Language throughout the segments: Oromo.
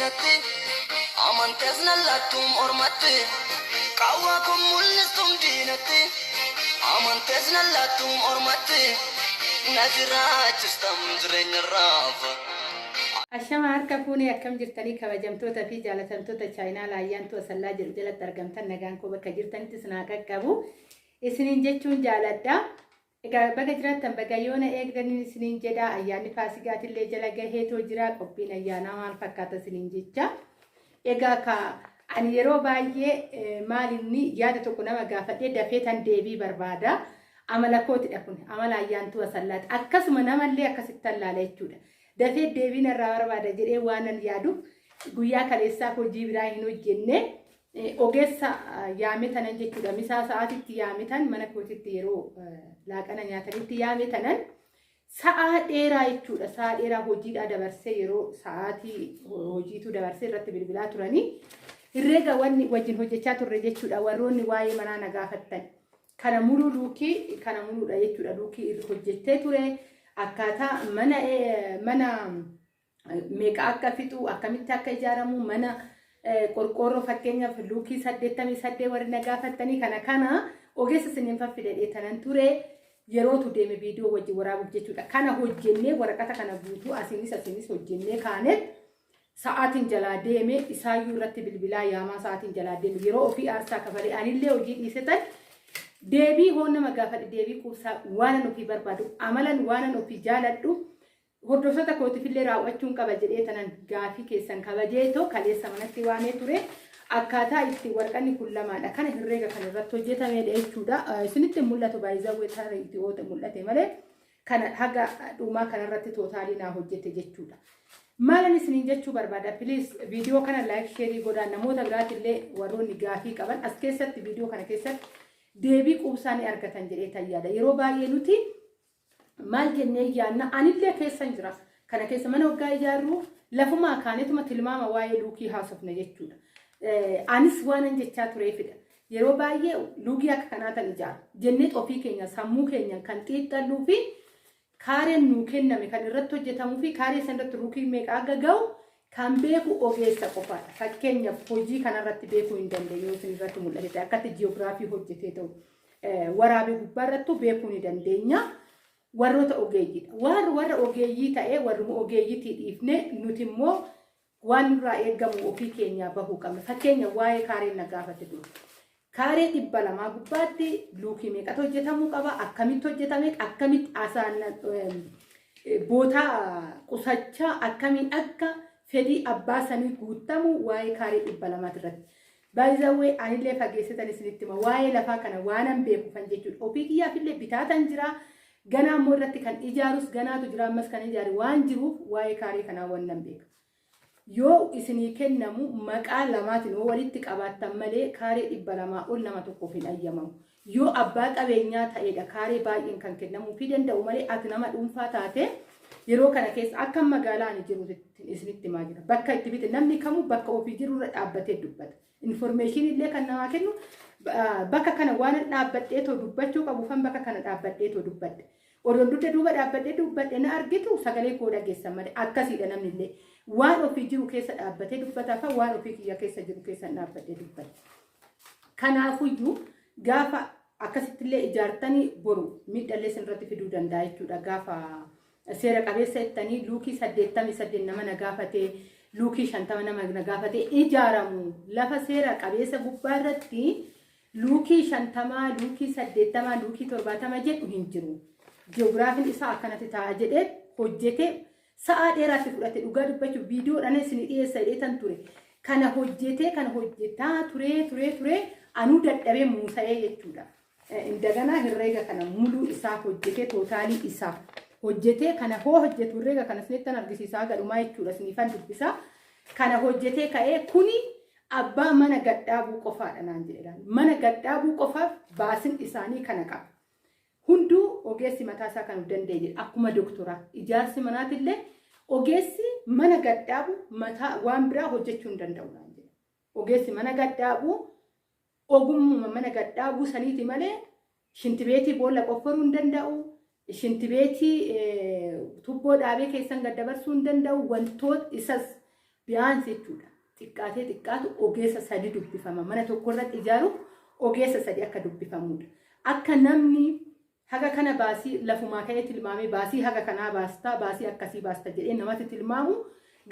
diinatti amantees nallattuun ormatti qawwaa mul'istum diinatti amantees nallattuun ormatti na jiraachistam jireenya raafa. Ashama harka fuunee akkam jirtanii kabajamtoota fi jaalatamtoota chaayinaa laayyaantu asallaa jiru jalatti argamtan nagaan koo bakka jirtanitti sinaa qaqqabu isiniin jechuun jaaladha. Egaa bakka jiraattan bakka yoona eegdanii isiniin jedha ayyaanni Faasigaatillee jala gaheetoo jira qophiin ayyaanaa maal fakkaata isiniin jecha. Egaa ka ani yeroo baay'ee maalinni yaada tokko nama gaafadhee dafee tan deebii barbaada. Amala kootidha kun amala ayyaantu asallaati akkasuma namallee akkasitti tallaala jechuudha. Dafee deebiin irraa barbaada jedhee waanan yaadu guyyaa kaleessaa hojii biraa hin hojjenne ogeessa yaametanan jechuudha. Misaa sa'aatitti yaametan mana kootitti yeroo laaqana nyaatanitti yaametanan sa'a dheeraa jechuudha. Sa'a dheeraa hojiidhaa dabarsee yeroo sa'aatii hojiitu dabarsee irratti bilbilaa turanii herreega wanni wajjin hojjechaa turre jechuudha. Warroonni waa'ee manaa na gaafattan kana muluu luukii kana muluudha jechuudha. Luukii hojjettee ture. Akkaataa mana meeqa akka fixu akkamitti akka ijaaramu mana qorqoorroo fakkeenyaaf luukii 88 warri na gaafattanii kana ogeessa isiniin faffidee tanan ture yerootu deeme viidiyoo wajjin waraabuuf jechuudha. Kana hojjennee waraqata kana guutuu asiinis hojjennee kaanet sa'aatiin jalaa deeme isaayyuu irratti bilbilaa yaamaa sa'aatiin jalaa deeme yeroo ofii aarsaa kafalee anillee hojii dhiisetan deebii hoonna magaafadhe deebii kuusaa waan ofii barbaadu amalan waan ofii jaaladhu hordoftoota kootiifillee raawwachuun qaba jedhee tanan gaafii keessan kabajeetoo kaleessa manatti waamee ture akkaataa itti warqanni kun lamaadha kana herreega kan irratti hojjetamedha jechuudha. Isinitti mul'atu baay'izawwee tarii itti oote mul'ate malee kana haga dhumaa kanarratti tootaalii naa hojjete jechuudha. Maalan isiniin jechuu barbaada please viidiyoo kana like share godhaa namoota biraatillee warroonni gaafii qaban as keessatti viidiyoo kana keessatti deebii quubsaanii argatan jedhee tayyaadha. Yeroo baay'ee nuti maal jennee yaadna anillee keessan jira. Kana keessa mana waggaa ijaarru lafumaa kaanetuma tilmaama waa'ee luukii haasofna jechuudha. Anis waanan jechaa tureefidha. Yeroo baay'ee luukii akka kanaatan ijaaru jennee ofii keenya sammuu keenya kan xiixxalluu fi kaareen nuu kenname kan irratti hojjetamuu fi kaaree san irratti luukii meeqa akka ga'u kan beeku ogeessa qofaadha. Fakkeenyaaf hojii kanarratti beekuu hin dandeenyu isin irratti mul'ate akkatti ji'oogiraafii hojjetee ta'u waraabee gubbaarrattu beekuu ni dandeenya. Warroota ogeeyyiidha. Warra ogeeyyii ta'ee warruma ogeeyyiitii dhiifne nuti immoo waan nurraa eegamu ofii keenyaa bahuu qabna. Fakkeenyaaf waa'ee kaareen na gaafate dura. Kaaree 200 gubbaatti luukii meeqatu hojjetamuu qaba? Akkamitti hojjetame? Akkamitti asaan bootaa qusachaa akkamiin akka fedhii abbaa sanii guutamu waa'ee kaaree 200 irratti. Baay'izawwee anillee fageessitan isinitti hima waa'ee lafaa kana waanan beeku kan jechuudha. Ofii kiyyaafillee bitaatan jira. Ganaa immoo irratti kan ijaarus ganaatu jira ammas kan ijaaru waan jiruuf waa'ee kaaree kanaa wannan beeka. Yoo isinii kennamu maqaa lamaatiin walitti qabaattan malee kaaree 200 ol nama tokkoof hin ayyamamu. Yoo abbaa qabeenyaa ta'edha kaaree baay'een kan kennamuu fi danda'u malee ati nama dhuunfaa taate yeroo kana keessa akka magaalaa ani jiru isinitti himaa jira. Bakka itti bite namni kamuu bakka ofii jirurra dhaabbatee dubbata. Information illee kan namaa kennu bakka kana waan dhaabbadheetoo dubbachuu qabuufan bakka kana dhaabbadheetoo dubbadhe. Odoon dugda duuba dhaabbadhee na argitu sagalee koo dhageessan malee akkasiidha namni illee waan ofii jiru keessa dhaabbatee dubbatafa waan ofii kiyya keessa jiru keessa dhaabbadhee dubbata. Kanaafuyyuu gaafa akkasittillee ijaartanii boru miidhallee sinirratti fiduu danda'a jechuudha. Gaafa seera qabeessa jettanii luukii 88 nama na gaafatee luukii 50 nama na gaafatee ijaaramu lafa seera qabeessa gubbaarratti luukii 50 luukii 80 luukii 70 jedhu hin jiru. Ji'oogiraafiin isaa akkanatti ta'a jedhee hojjetee sa'a dheeraatti fudhate dhugaa dubbachuuf viidiyoodhaan isin dhiyeessa jedheetan ture. Kana hojjetee kana hojjetaa ture anuu dadhabee muusa'ee jechuudha. Indaganaa herreega kana muluu isaa hojjetee tootaalii isaa hojjetee kana hojjetu herreega kana sinettan argisiisaa gadhumaa jechuudha sinifan dubbisaa. Kana hojjetee ka'ee kuni abbaa mana gadhaabuu qofaadha naan jedhan. Mana gadhaabuu qofaaf baasin isaanii kana qaba. Hunduu ogeessi mataasaa kan danda'e jedha. Akkuma doktoraa ijaarsi manaatillee ogeessi mana gadhaabu mataa waan biraa hojjechuu hin danda'u naan jedha. Ogeessi mana gadhaabu ogummaa mana gadhaabuu saniiti malee shintibeetii boolla qofforuu hin danda'u. Shintibeetii tubboo dhaabee keessan gaddabarsuu hin danda'u. Wantoota isas biyaansi jechuudha. Xiqqaatee xiqqaatu ogeessa sadi dubbifama. Mana tokko irratti ijaaruuf ogeessa sadi akka dubbifamudha. Akka namni haga kana baasii lafumaa ka'ee tilmaamee baasii haga kanaa baastaa baasii akkasii baasta jedhee namatti tilmaamu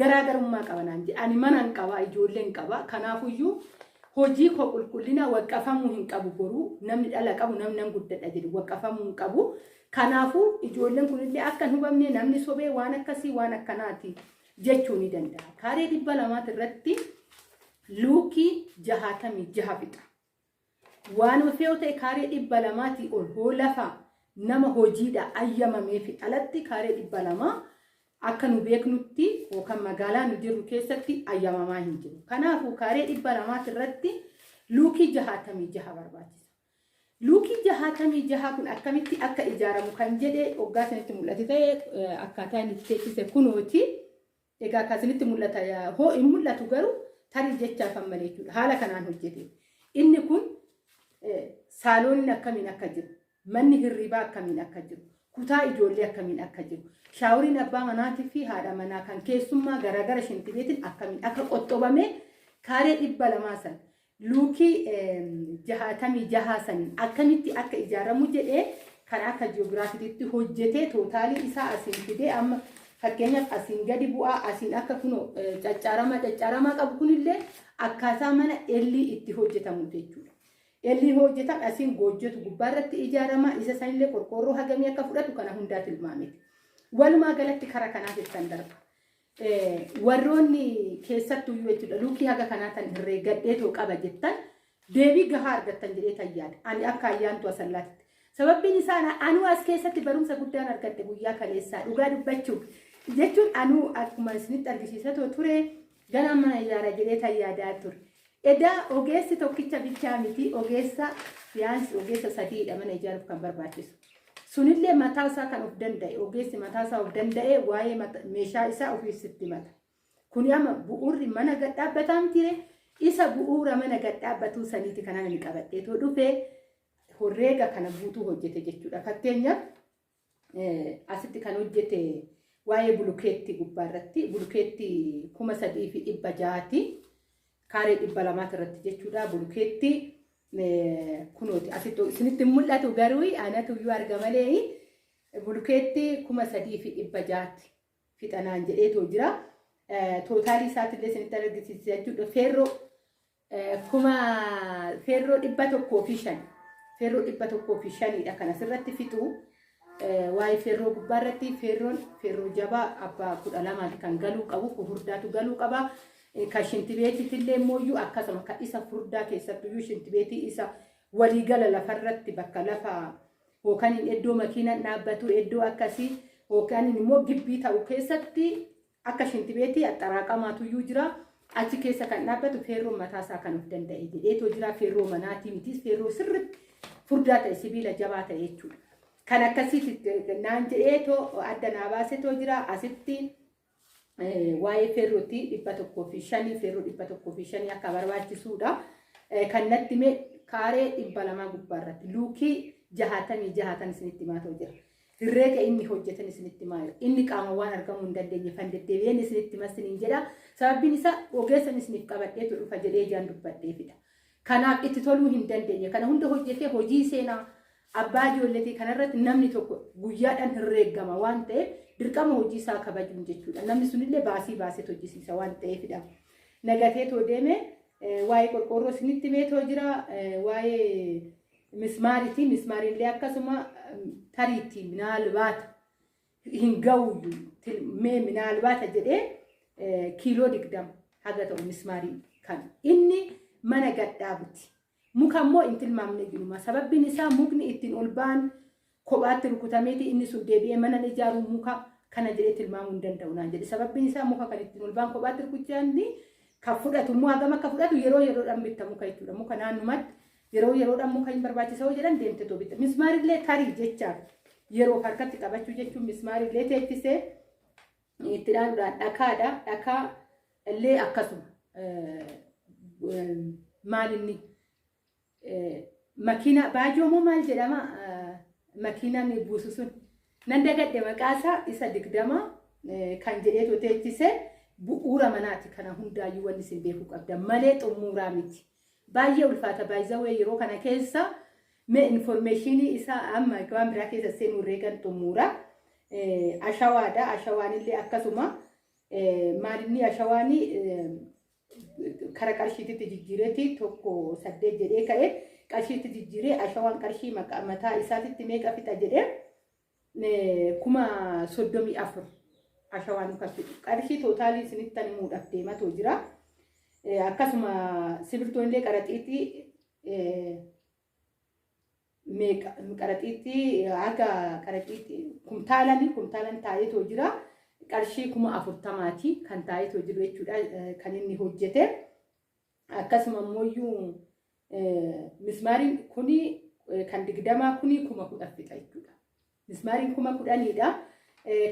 garaagarummaa qabanaan jedhe. Ani mana hin qabaa ijoolleen qaba. Kanaafuyyuu hojii koo qulqullina waqqafamuu hin qabu boruu namni dhala qabu namni guddadha jedhu waqqafamuu hin qabu. Kanaafuu ijoolleen kunillee akka hin hubamne namni sobee waan akkasii waan akkanaati jechuu ni danda'a. Kaaree 200 irratti luukii 66 fixa. Waan fe'oo ta'e kaaree 200 ol hoo lafa nama hojiidha ayyamamee fi alatti kaaree 200 akka nu beeknutti yookaan magaalaa nu jirru keessatti ayyamamaa hin jiru. Kanaafuu kaaree 200 irratti luukii 66 barbaachisa. Luukii 66 kun akkamitti akka ijaaramu kan jedhe waggaa sanitti mul'ate ta'e akkaataa inni teessise kunooti. Egaa akkasinitti mul'ata hoo hin mul'atu garuu tarii jechaafan malee jechuudha. Haala kanaan hojjete. Inni kun saaloonni akkamiin akka jiru, manni hirribaa akkamiin akka jiru, kutaa ijoollee akkamiin akka jiru, shaaworiin abbaa manaatii fi haadha manaa kan keessummaa garagara shintibeetiin akkamiin akka qoxxobame kaaree 200 san luukii 66 saniin akkamitti akka ijaaramu jedhee kan akka ji'oogiraafiitti hojjetee tootaalii isaa asiin fidee amma fakkeenyaaf asiin gadi bu'aa asiin akka kuno caccaaramaa qabu kunillee akkaataa mana ellii itti hojjetamu jechuudha. Ellii hojjetan asiin goojjotu gubbaarratti ijaarama isa sanillee qorqoorroo hagamii akka fudhatu kana hundaa tilmaameti. Walumaa galatti karaa kanaa jettan darba. Warroonni keessattuu jechuudha luukii haga kanaa tan herreegadheetoo qaba jettan deebii gahaa argattan jedhee tayyaadha. Ani akka ayyaantu asallaatti. Sababbiin isaa anuu as keessatti barumsa guddaan argadhe guyyaa kaleessaa dhugaa dubbachuuf jechuun anuu akkuma isinitti argisiisatoo ture ganaan mana ijaara jedhee tayyaadaa ture. Edaa ogeessi tokkicha bichaa miti ogeessa biyaansi ogeessa sadiidha mana ijaaruuf kan barbaachisu. Sunillee mataa isaa kan of danda'e ogeessi mataa isaa of danda'e waa'ee meeshaa isaa ofiisitti mata. Kuni amma bu'uurri mana gadhaabbataa miti isa bu'uura mana gadhaabbatuu saniiti kanaan inni qabadheetoo dhufee horreega kana guutuu hojjete jechuudha. Fakkeenyaaf asitti kan hojjete waa'ee bulukeetti gubbaarratti bulukeetti 3,600 kaaree 200 irratti jechuudha. Bulukeetti kunooti asitti isinitti mul'atu garuu anatu iyyuu arga malee bulukeetti 3,600 fixanaan jedheetoo jira. Tootaalii isaatiillee isinitti argisiisa jechuudha. Feerroo 105 feerroo 105dha kan asirratti fixu. Waa'ee feerroo gubbaarratti feerroo jabaa abbaa 12 kan galuu qabu furdaatu galuu qaba. Kan shintibeetiitillee mooyyuu akkasuma kan isa furdaa keessattuyyuu shintibeetii isa waliigala lafarratti bakka lafa yookaan iddoo makiinaan dhaabbatu iddoo akkasii yookaan immoo gibbii ta'u keessatti akka shintibeetii axxaraaqamaatuyyuu jira. Achi keessa kan dhaabbatu feerroon mataasaa kan of danda'e jedheetoo jira. Feerroo manaatii mitis feerroo sirriitti furdaa ta'e sibiila jabaa ta'e jechuudha. Kan akkasiitti naan jedheetoo adda naa baasetoo jira. Asitti waa'ee feerrootti 105 feerroo 105 akka barbaachisuudha. Kan natti mee kaaree 200 gubbaarratti luukii 66 isinitti maatoo jira. Herreega inni hojjetan isinitti maayira. Inni qaama waan argamuu hin dandeenye fan deddeebi'een isinitti masiniin jedha. Sababbiin isaa ogeessan isiniif qabadheetu dhufa jedhee ijaan dubbadheefidha. Kanaaf itti toluu hin dandeenye. Kana hunda hojjetee hojii seenaa abbaa ijoolleetii kanarratti namni tokko guyyaadhaan herreegama waan ta'eef dirqama hojii isaa kabajuun jechuudha. Namni sunillee baasii hojjisiisa waan ta'eefidha. Nagateetoo deeme waa'ee qorqoorroo isinitti meetoo jira. Waa'ee mismaariitii mismaariillee akkasuma tariitii minaalbaata hin ga'u mee minaalbaata jedhee kiiloo 20 haga ta'u mismaarii kan inni mana gadhaabuti. Muka immoo hin tilmaamne jiruma. Sababbiin isaa mukni ittiin ol ba'an kophaatti rukutameeti inni sun deebi'ee mana ijaaru muka kana jedhee tilmaamuu hin danda'u naan jedhe. Sababbiin isaa muka kan ittiin ol ba'an kophaatti rukuchaanni kan fudhatu immoo hagam akka fudhatu yeroodhaan bitta muka jechuudha. Muka naannumatti yeroodhaan muka hin barbaachisa hoo jedhan deemte too bitta. Mismaarillee tarii jechaaf yeroo harkatti qabachuu jechuun mismaarillee teessisee itti dhaanuudhaan dhakaadha. Dhakaa illee akkasuma maalinni makiina baajoo moo maal jedhama makiinaan buusu sun nan dagadhe maqaasaa isa 20 kan jedheetoo teessisee bu'uura manaati kana hundaayyuu wanni isin beekuu qabda malee xumuuraa miti. Baay'ee ulfaata baay'izawee yeroo kana keessa mee informationii isaa amma waan biraa keessa seenuu reegan xumuura. Ashawaadha. Ashawaan illee akkasuma maalinni ashawaanii kara qarshiititti jijjiireeti tokko 8 jedhee ka'e qarshiitti jijjiiree ashawaan qarshii mataa isaatitti meeqa fixa jedhee 34,000 ashawaan kaffitu qarshii tootaalii isinittan himuudhaaf deematoo jira. Akkasuma sibiiltoon illee qaraxiitii akka qaraxiitii kumtaalan taa'eetoo jira. Qarshii 40,000 kan taa'eetoo jiru jechuudha kan inni hojjete. Akkasuma immoo mismaariin kuni kan 20 kuni 10,000 fixa jechuudha. Mismaariin 10,000dha.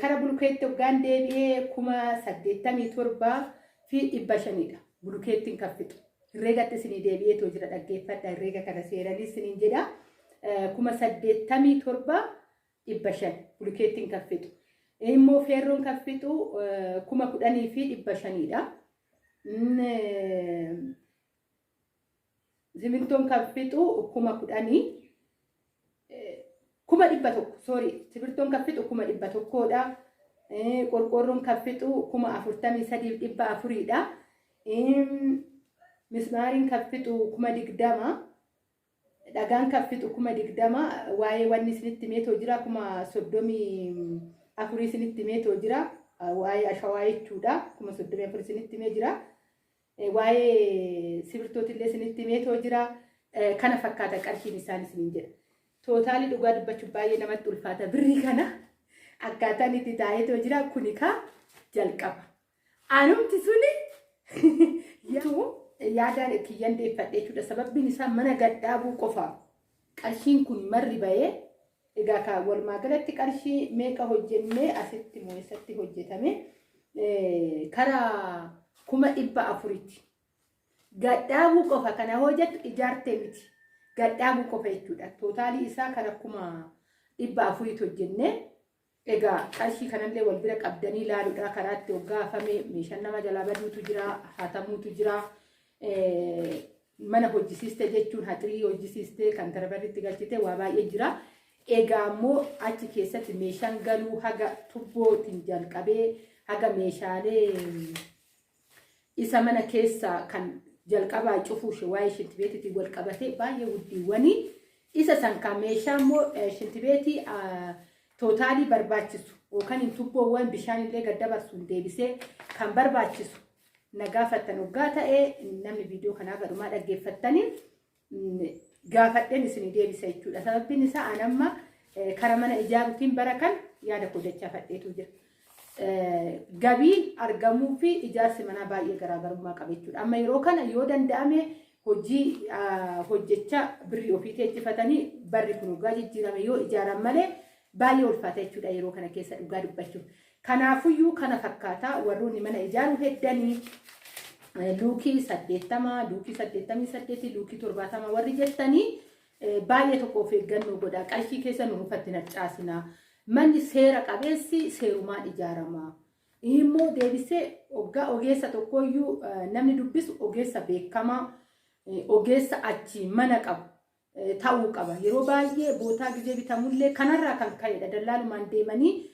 Kara bulukeetti hoggaan deebi'ee 87,500dha. Bulukeettiin kan fixu. Herreegatti isinii deebi'eetoo jira dhaggeeffadha. Herreega kana seeranii isiniin jedha. 87,500 bulukeettiin kan fixu. Immoo feerroon kan fixu 10,500dha. Simintoon kan fixu 10,000. 100,000 sorry simintoon kan fixu 100,000dha. Qorqorroon kan fixu 43,400dha. Mismaariin kan fixu 20,000. Dhagaan kan fixu 20,000 waa'ee wanni isinitti meetoo jira 34,000 isinitti meetoo jira waa'ee ashawaa jechuudha 34,000 isinitti mee jira waa'ee sibiiltooti illee isinitti meetoo jira kana fakkaata qarshiin isaan isiniin jedha. Tootaalii dhugaa dubbachuuf baay'ee namatti ulfaata birrii kana akkaataan itti taa'eetoo jira kuni ka jalqaba. Anumti suni yaadaan kiyyan deeffadhe jechuudha. Sababbiin isaa mana gadhaabuu qofaaf qarshiin kun marri bahee egaa ka walumaa galatti qarshii meeqa hojjennee asitti mo'essatti hojjetame karaa 400,000 gadhaabuu qofa kana hojjetu ijaartee miti gadhaabuu qofa jechuudha. Tootaalii isaa karaa 400,000 hojjennee egaa qarshii kanallee wal bira qabdanii ilaaluudha. Karaatti hoggaafame meeshaan nama jalaa baduutu jira haatamuutu jira. Mana hojjisiiste jechuun haxirii hojjisiiste kan darbarritti galchite waa baay'ee jira. Egaa immoo achi keessatti meeshaan galuu haga tubbootiin jalqabee haga meeshaalee isa mana keessa kan jalqabaa cufuu waa'ee shintibeetiitiin wal qabatee baay'ee guddiiwwanii isa san kan meeshaa immoo shintibeetii tootaalii barbaachisu yookaan tubboowwan bishaan illee gaddabarsuun deebisee kan barbaachisu. Nagaafattan hoggaa ta'ee namni viidiyoo kanaa gadhumaa dhaggeeffattanii gaafadheen isinii deebisa jechuudha. Sababbiin isaa anamma kara mana ijaaruutiin bara kan yaada kodachaa fadheetu jira. Gabiin argamuu fi ijaarsi manaa baay'ee garaagarummaa qaba jechuudha. Amma yeroo kana yoo danda'ame hojii hojjechaa birrii ofii teessifatanii barri kun hoggaa jijjiirame yoo ijaaran malee baay'ee ulfaata jechuudha yeroo kana keessa dhugaa dubbachuuf. Kanaafuyyuu kana fakkaataa warroonni mana ijaaruu heddanii luukii 80, luukii 88, luukii 70 warri jettanii baay'ee tokko of eeggannoo godhaa. Qarshii keessa nu ufatti harcaasinaa. Manni seera qabeessi seerumaan ijaarama. Immoo deebisee ogeessa tokkoyyuu namni dubbisu ogeessa beekamaa ogeessa achi mana qabu ta'uu qaba. Yeroo baay'ee bootaa gizee bitamullee kanarraa kan ka'edha. Dallaalumaan deemanii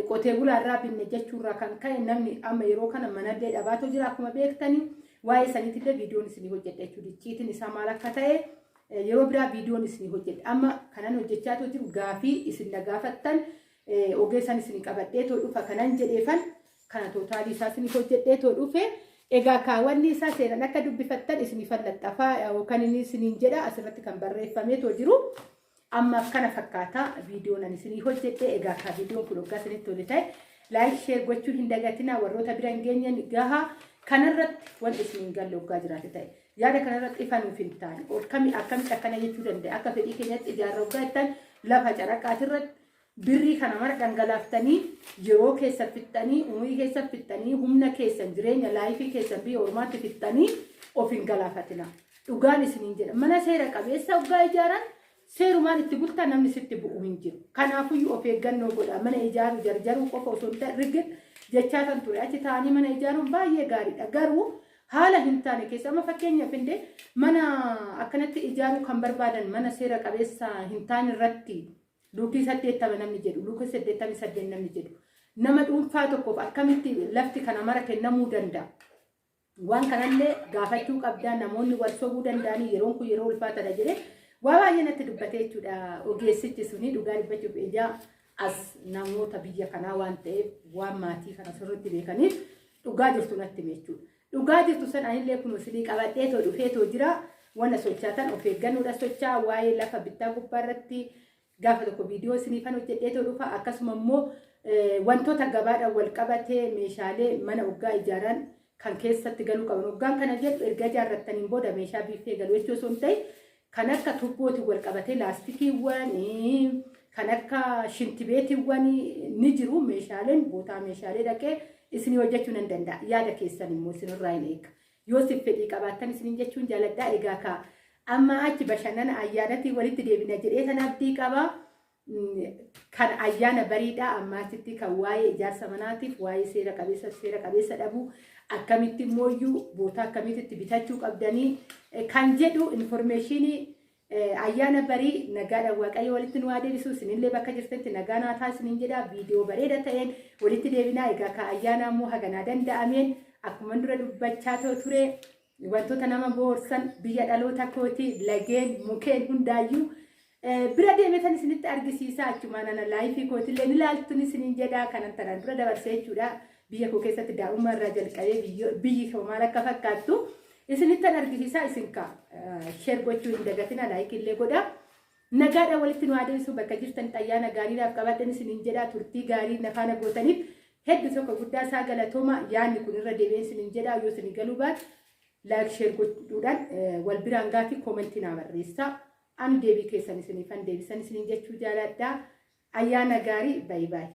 qotee bulaarraa binne jechuurraa kan ka'e namni amma yeroo kana manallee dhabaatu jira akkuma beektanii waa'ee saniitillee viidiyoon isinii hojjedha jechuudha. Icciitiin isaa maal akka ta'e yeroo biraa viidiyoon isinii hojjedha. Amma kanan hojjechaatu jiru gaafii isin na gaafattan ogeessan isinii qabadheetoo dhufa kanan jedheefan kana tootaalii isaa isinii hojjedheetoo dhufe egaa kaawwanni isaa seeran akka dubbifattan isinii fallaxxafaa yookaan inni isiniin jedha asirratti kan barreeffameetoo jiru. Amma kana fakkaata viidiyoon ani isinii hojjedhe egaa ka viidiyoon kun hoggaa isinitti tole ta'e laayik sheer gochuun hin dagatinaa warroota bira hin geenye gahaa kanarratti wanti isiniin galle hoggaa jiraate ta'e yaada kanarratti ifanuuf hin taane akkamitti akkana jechuu danda'a akka fedhii keenyatti ijaarra hoggaa jettan lafa caraqaatirratti birrii kana mara dhangalaaftanii yeroo keessa fixxanii umurii keessa fixxanii humna keessan jireenya laayifii keessan biyya ormaatti fixxanii of hin galaafatina. Dhugaan isiniin jedha mana seera qabeessa hoggaa ijaaran seerumaan itti bultaa namni sitti bu'u hin jiru. Kanaafuyyuu of eeggannoo godhaa. Mana ijaaruu jarjaruu qofa osoo hin ta'in jechaatan ture achi taa'anii mana ijaaruun baay'ee gaariidha garuu haala hin taane keessa amma fakkeenyaaf illee mana akkanatti ijaaruu kan barbaadan mana seera qabeessa hin taane irratti luukii 80 namni jedhu luukii 88 namni jedhu nama dhuunfaa tokkoof akkamitti lafti kana mara kennamuu danda'a waan kanallee gaafachuu qabdaa namoonni wal sobuu danda'anii yeroon kun yeroo ulfaatadha jedhee waa baay'ee natti dubbatee jechuudha ogeessichi suni dhugaa dubbachuuf ijaa as namoota biyya kanaa waan ta'eef waan maatii kana sirriitti beekaniif dhugaa jirtu natti jechuudha. Dhugaa jirtu san anillee kun silii qabadhee too dhufee too jira wanna sochaatan of eeggannoodha sochaa waa'ee lafa bittaa gubbaa irratti gaafa tokko viidiyoo isiniifan hojjedhee too dhufa akkasuma immoo wantoota gabaadhaan wal qabatee meeshaalee mana waggaa ijaaran kan keessatti galuu qaban waggaan kana jedhu erga ijaarrattaniin booda meeshaa biiffee galuu jechuu osoo hin ta'in kan akka tubbootiin wal qabatee laastikiiwwan kan akka shintibeetiiwwan ni jiru meeshaaleen bootaa meeshaalee dhaqee isinii hojjechuu nan danda'a yaada keessan immoo isinirraa hin eega yoo si fedhii qabaattan isiniin jechuun jaaladhaa egaa ka amma achi bashannana ayyaanatii walitti deebina jedhee san abdii qaba kan ayyaana bariidhaa ammaasitti kan waa'ee ijaarsa manaatiif waa'ee seera qabeessa dhabuu akkamitti immoo bootaa akkamitti bitachuu qabdanii kan jedhu informeeshinii ayyaana barii nagaadhaan waaqayyo walitti nu adeemsisu isinillee bakka jirtanitti nagaa naa taasisaniin jedha viidiyoo bareeda ta'een walitti deebinaa egaa ka ayyaana immoo haganaa danda'ameen akkuma dura dubbachaa ture wantoota nama boorsan biyya dhaloota kooti lageen mukeen hundaayyuu bira deemetan isinitti argisiisaa achumaan ana laayifii kootillee ni ilaaltuun isiniin jedha kanan tanaan dura dabarsee jechuudha biyya koo keessatti daa'ummaa irraa jalqabee biyyi koo maal akka fakkaattu isinittan argisiisaa isinka sheer gochuu hin dagatina laayik illee godha nagaadhaan walitti nu adeemsisu bakka jirtan ayyaana gaariidhaaf qabaddan isiniin jedha turtii gaarii nafaana gootaniif hedduu tokko guddaa isaa galatooma yaadni kun irra deebi'een isiniin jedha yoo isinii galuu baate laayik sheer gochuudhaan wal biraan gaafii koomentii naa barreessaa ani deebii keessan isiniifan deebisan isiniin jechuu jaaladha ayyaana gaarii baay'ee.